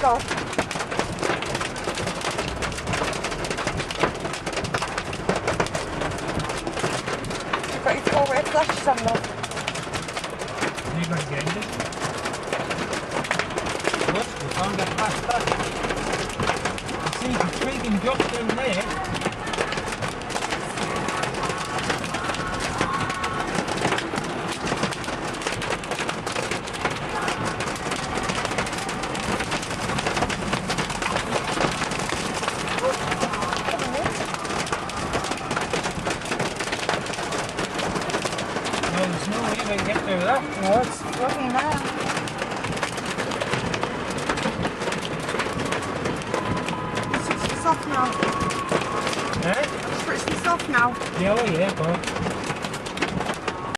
God. You've got your four-way flashes on, love. You got to get in it. What? We can't get past that. I see the twig and drop down there. There's no way we can get through that. No, it's running now. It's switching off now. Eh? It's switching off now. Yeah, oh yeah, go on.